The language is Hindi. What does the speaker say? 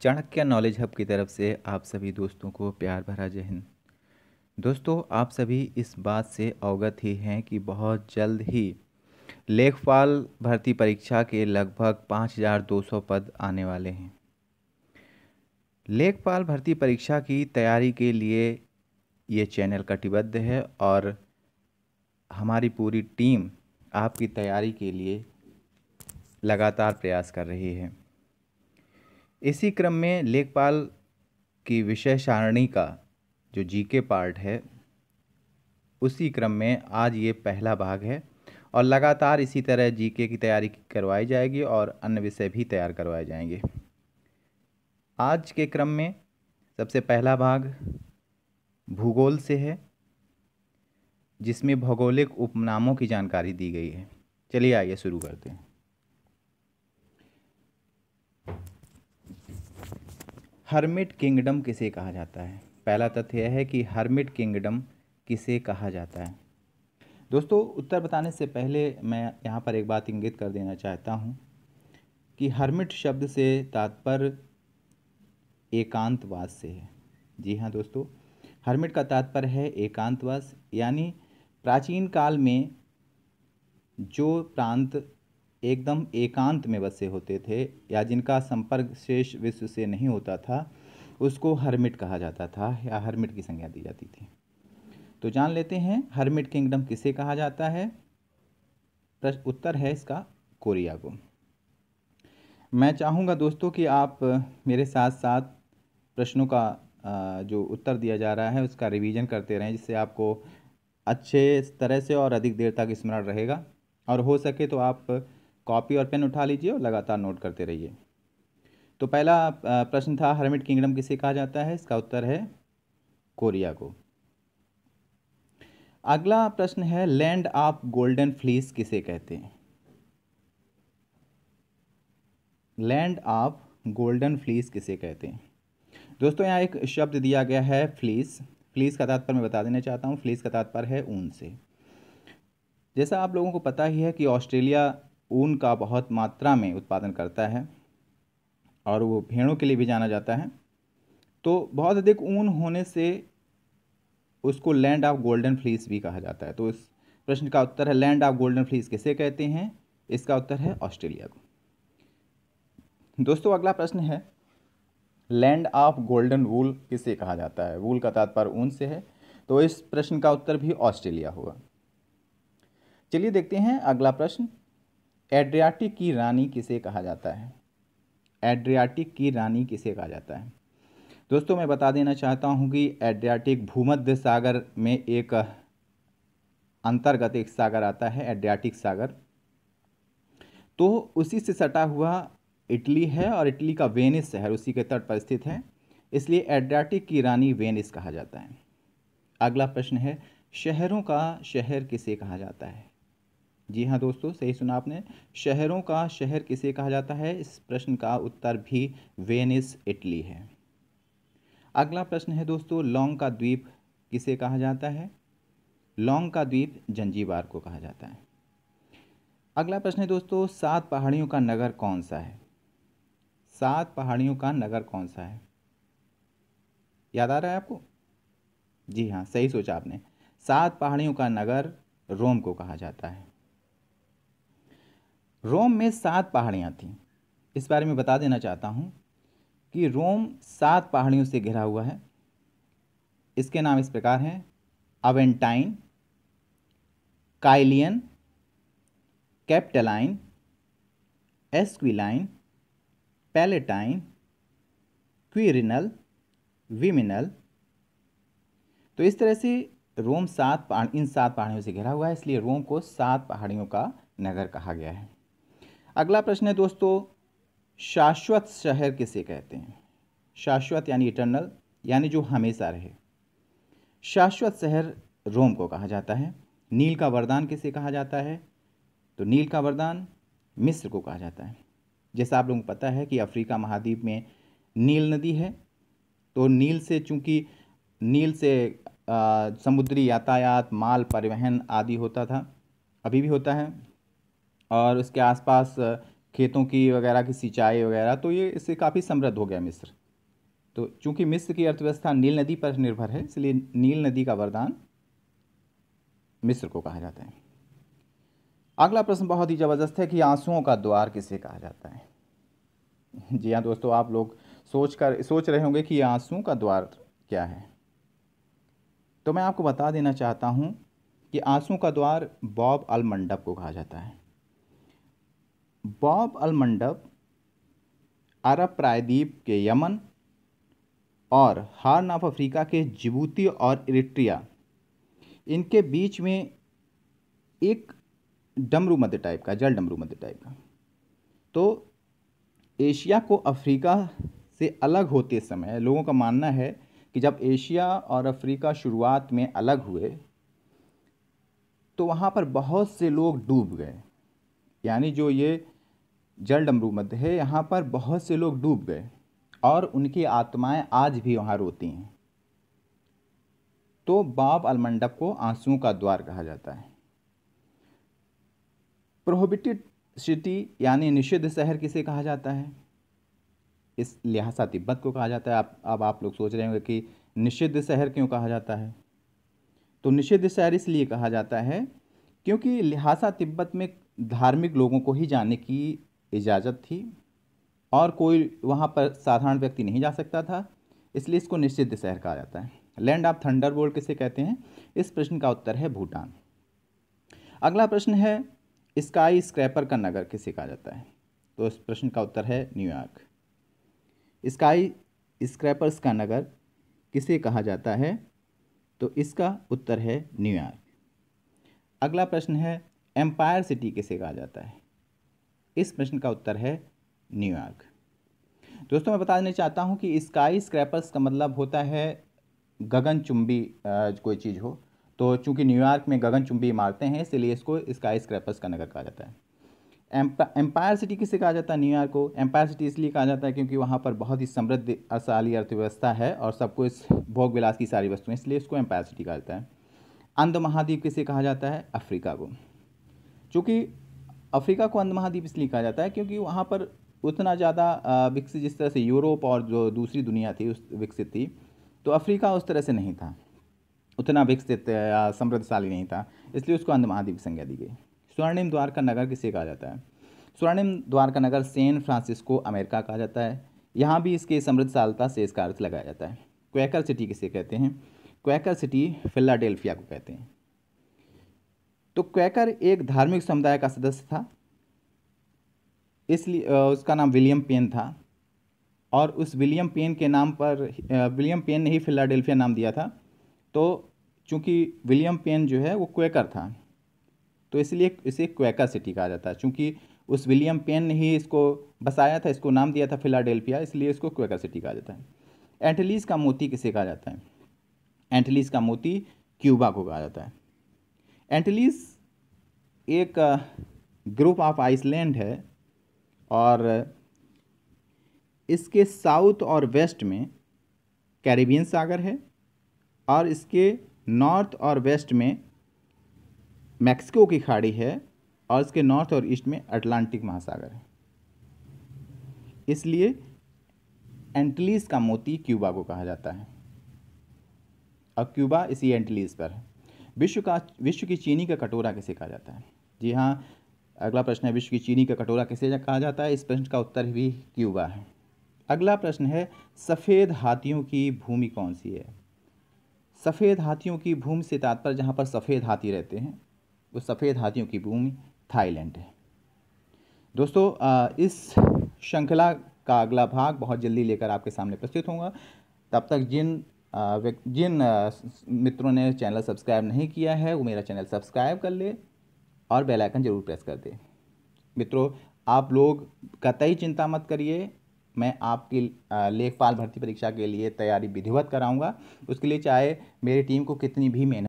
चाणक्य नॉलेज हब की तरफ से आप सभी दोस्तों को प्यार भरा जय हिंद। दोस्तों, आप सभी इस बात से अवगत ही हैं कि बहुत जल्द ही लेखपाल भर्ती परीक्षा के लगभग 5200 पद आने वाले हैं। लेखपाल भर्ती परीक्षा की तैयारी के लिए ये चैनल कटिबद्ध है और हमारी पूरी टीम आपकी तैयारी के लिए लगातार प्रयास कर रही है। इसी क्रम में लेखपाल की विषय सारणी का जो जीके पार्ट है, उसी क्रम में आज ये पहला भाग है और लगातार इसी तरह जीके की तैयारी करवाई जाएगी और अन्य विषय भी तैयार करवाए जाएंगे। आज के क्रम में सबसे पहला भाग भूगोल से है, जिसमें भौगोलिक उपनामों की जानकारी दी गई है। चलिए आइए शुरू करते हैं। हर्मिट किंगडम किसे कहा जाता है? पहला तथ्य यह है कि हर्मिट किंगडम किसे कहा जाता है। दोस्तों, उत्तर बताने से पहले मैं यहाँ पर एक बात इंगित कर देना चाहता हूँ कि हर्मिट शब्द से तात्पर्य एकांतवास से है। जी हाँ दोस्तों, हर्मिट का तात्पर्य है एकांतवास, यानी प्राचीन काल में जो प्रांत एकदम एकांत में बसे होते थे या जिनका संपर्क शेष विश्व से नहीं होता था, उसको हर्मिट कहा जाता था या हर्मिट की संज्ञा दी जाती थी। तो जान लेते हैं हर्मिट किंगडम किसे कहा जाता है। उत्तर है इसका कोरिया को। मैं चाहूँगा दोस्तों कि आप मेरे साथ साथ प्रश्नों का जो उत्तर दिया जा रहा है उसका रिवीजन करते रहें, जिससे आपको अच्छे तरह से और अधिक देर तक स्मरण रहेगा। और हो सके तो आप कॉपी और पेन उठा लीजिए और लगातार नोट करते रहिए। तो पहला प्रश्न था हर्मिट किंगडम किसे कहा जाता है। इसका उत्तर है कोरिया को। अगला प्रश्न है लैंड ऑफ गोल्डन फ्लीस किसे कहते हैं। लैंड ऑफ गोल्डन फ्लीस किसे कहते हैं। दोस्तों, यहाँ एक शब्द दिया गया है फ्लीस। फ्लीस का तात्पर्य मैं बता देना चाहता हूँ। फ्लीस का तात्पर्य है ऊन से। जैसा आप लोगों को पता ही है कि ऑस्ट्रेलिया ऊन का बहुत मात्रा में उत्पादन करता है और वो भेड़ों के लिए भी जाना जाता है। तो बहुत अधिक ऊन होने से उसको लैंड ऑफ गोल्डन फ्लीस भी कहा जाता है। तो इस प्रश्न का उत्तर है लैंड ऑफ गोल्डन फ्लीस किसे कहते हैं। इसका उत्तर है ऑस्ट्रेलिया को। दोस्तों, अगला प्रश्न है लैंड ऑफ गोल्डन वूल किसे कहा जाता है। वूल का तात्पर्य ऊन से है, तो इस प्रश्न का उत्तर भी ऑस्ट्रेलिया होगा। चलिए देखते हैं अगला प्रश्न। एड्रियाटिक की रानी किसे कहा जाता है। एड्रियाटिक की रानी किसे कहा जाता है। दोस्तों, मैं बता देना चाहता हूं कि एड्रियाटिक भूमध्य सागर में एक अंतर्गत एक सागर आता है, एड्रियाटिक सागर। तो उसी से सटा हुआ इटली है और इटली का वेनिस शहर उसी के तट पर स्थित है, इसलिए एड्रियाटिक की रानी वेनिस कहा जाता है। अगला प्रश्न है शहरों का शहर किसे कहा जाता है। जी हाँ दोस्तों, सही सुना आपने। शहरों का शहर किसे कहा जाता है। इस प्रश्न का उत्तर भी वेनिस इटली है। अगला प्रश्न है दोस्तों लौंग का द्वीप किसे कहा जाता है। लौंग का द्वीप जंजीबार को कहा जाता है। अगला प्रश्न है दोस्तों 7 पहाड़ियों का नगर कौन सा है। 7 पहाड़ियों का नगर कौन सा है। याद आ रहा है आपको। जी हाँ, सही सोचा आपने। 7 पहाड़ियों का नगर रोम को कहा जाता है। रोम में 7 पहाड़ियाँ थीं। इस बारे में बता देना चाहता हूँ कि रोम 7 पहाड़ियों से घिरा हुआ है। इसके नाम इस प्रकार हैं अवेंटाइन, काइलियन, कैप्टलाइन, एस्क्विलाइन, पैलेटाइन, क्विरिनल, विमिनल। तो इस तरह से रोम इन 7 पहाड़ियों से घिरा हुआ है, इसलिए रोम को 7 पहाड़ियों का नगर कहा गया है। अगला प्रश्न है दोस्तों शाश्वत शहर किसे कहते हैं। शाश्वत यानी इटर्नल, यानी जो हमेशा रहे। शाश्वत शहर रोम को कहा जाता है। नील का वरदान किसे कहा जाता है। तो नील का वरदान मिस्र को कहा जाता है। जैसा आप लोगों को पता है कि अफ्रीका महाद्वीप में नील नदी है, तो नील से चूंकि नील से समुद्री यातायात, माल परिवहन आदि होता था, अभी भी होता है। और उसके आसपास खेतों की वगैरह की सिंचाई वगैरह, तो ये इससे काफ़ी समृद्ध हो गया मिस्र। तो चूंकि मिस्र की अर्थव्यवस्था नील नदी पर निर्भर है, इसलिए नील नदी का वरदान मिस्र को कहा जाता है। अगला प्रश्न बहुत ही ज़बरदस्त है कि आंसुओं का द्वार किसे कहा जाता है। जी हाँ दोस्तों, आप लोग सोच रहे होंगे कि आंसुओं का द्वार क्या है। तो मैं आपको बता देना चाहता हूँ कि आंसुओं का द्वार बॉब अल मंडब को कहा जाता है। बॉब अल मंडब अरब प्रायद्वीप के यमन और हार्न ऑफ अफ्रीका के जिबूती और इरिट्रिया, इनके बीच में एक डमरू मध्य टाइप का, जल डमरू मध्य टाइप का। तो एशिया को अफ्रीका से अलग होते समय लोगों का मानना है कि जब एशिया और अफ्रीका शुरुआत में अलग हुए तो वहाँ पर बहुत से लोग डूब गए। यानी जो ये जल डमरू मध्य है, यहाँ पर बहुत से लोग डूब गए और उनकी आत्माएं आज भी वहाँ रोती हैं। तो बाब अल मंडब को आंसुओं का द्वार कहा जाता है। प्रोहिबिटेड सिटी यानी निषिद्ध शहर किसे कहा जाता है? इस लिहाजा तिब्बत को कहा जाता है। अब आप लोग सोच रहे होंगे कि निषिद्ध शहर क्यों कहा जाता है। तो निषिद्ध शहर इसलिए कहा जाता है क्योंकि लिहाजा तिब्बत में धार्मिक लोगों को ही जाने की इजाज़त थी और कोई वहाँ पर साधारण व्यक्ति नहीं जा सकता था, इसलिए इसको निषिद्ध शहर कहा जाता है। लैंड ऑफ थंडरबोल्ट किसे कहते हैं? इस प्रश्न का उत्तर है भूटान। अगला प्रश्न है स्काई स्क्रैपर का नगर किसे कहा जाता है? तो इस प्रश्न का उत्तर है न्यूयॉर्क। स्काई स्क्रैपर्स का नगर किसे कहा जाता है? तो इसका उत्तर है न्यूयॉर्क। अगला प्रश्न है एम्पायर सिटी किसे कहा जाता है? इस प्रश्न का उत्तर है न्यूयॉर्क। दोस्तों मैं बता देना चाहता हूं कि स्काई स्क्रैपर्स का मतलब होता है गगनचुंबी कोई चीज़ हो। तो चूंकि न्यूयॉर्क में गगनचुंबी इमारतें हैं, इसलिए इसको स्काई स्क्रैपर्स का नगर कहा जाता है। एम्पायर सिटी किसे कहा जाता है? न्यूयॉर्क को एम्पायर सिटी इसलिए कहा जाता है क्योंकि वहाँ पर बहुत ही समृद्धशाली अर्थव्यवस्था है और सबको इस भोग विलास की सारी वस्तुएं, इसलिए इसको एम्पायर सिटी कहा जाता है। अंध महाद्वीप किसे कहा जाता है? अफ्रीका को। चूँकि अफ्रीका को अंध महाद्वीप इसलिए कहा जाता है क्योंकि वहाँ पर उतना ज़्यादा विकसित, जिस तरह से यूरोप और जो दूसरी दुनिया थी उस विकसित थी, तो अफ्रीका उस तरह से नहीं था, उतना विकसित या समृद्धशाली नहीं था, इसलिए उसको अंध महाद्वीप की संज्ञा दी गई। स्वर्णिम द्वार का नगर किसे कहा जाता है? स्वर्णिम द्वार का नगर सैन फ्रांसिस्को अमेरिका कहा जाता है। यहाँ भी इसके समृद्धशालता से इसका अर्थ लगाया जाता है। क्वैकर सिटी किसे कहते हैं? क्वैकर सिटी फिलाडेल्फिया को कहते हैं। तो क्वैकर एक धार्मिक समुदाय का सदस्य था, इसलिए उसका नाम विलियम पेन था और उस विलियम पेन के नाम पर विलियम पेन ने ही फिलाडेल्फिया नाम दिया था। तो चूँकि विलियम पेन जो है वो क्वैकर था, तो इसलिए इसे क्वैकर सिटी कहा जाता है। चूँकि उस विलियम पेन ने ही इसको बसाया था, इसको नाम दिया था फिलाडेल्फिया, इसलिए इसको क्वैकर सिटी कहा जाता है। एंटिलीज का मोती किसे कहा जाता है? एंटिलीज का मोती क्यूबा को कहा जाता है। एंटिलीज एक ग्रुप ऑफ आइसलैंड है और इसके साउथ और वेस्ट में कैरिबियन सागर है और इसके नॉर्थ और वेस्ट में मैक्सिको की खाड़ी है और इसके नॉर्थ और ईस्ट में अटलांटिक महासागर है। इसलिए एंटिलीज का मोती क्यूबा को कहा जाता है और क्यूबा इसी एंटिलीज पर है। विश्व की चीनी का कटोरा किसे कहा जाता है? जी हाँ, अगला प्रश्न है विश्व की चीनी का कटोरा किसे कहा जाता है? इस प्रश्न का उत्तर भी क्यूबा है। अगला प्रश्न है सफ़ेद हाथियों की भूमि कौन सी है? सफ़ेद हाथियों की भूमि से तात्पर्य जहाँ पर सफ़ेद हाथी रहते हैं, वो सफ़ेद हाथियों की भूमि थाईलैंड है। दोस्तों इस श्रृंखला का अगला भाग बहुत जल्दी लेकर आपके सामने प्रस्तुत होगा। तब तक जिन मित्रों ने चैनल सब्सक्राइब नहीं किया है वो मेरा चैनल सब्सक्राइब कर ले और बेल आइकन जरूर प्रेस कर दे। मित्रों आप लोग कतई चिंता मत करिए, मैं आपकी लेखपाल भर्ती परीक्षा के लिए तैयारी विधिवत कराऊंगा। उसके लिए चाहे मेरी टीम को कितनी भी मेहनत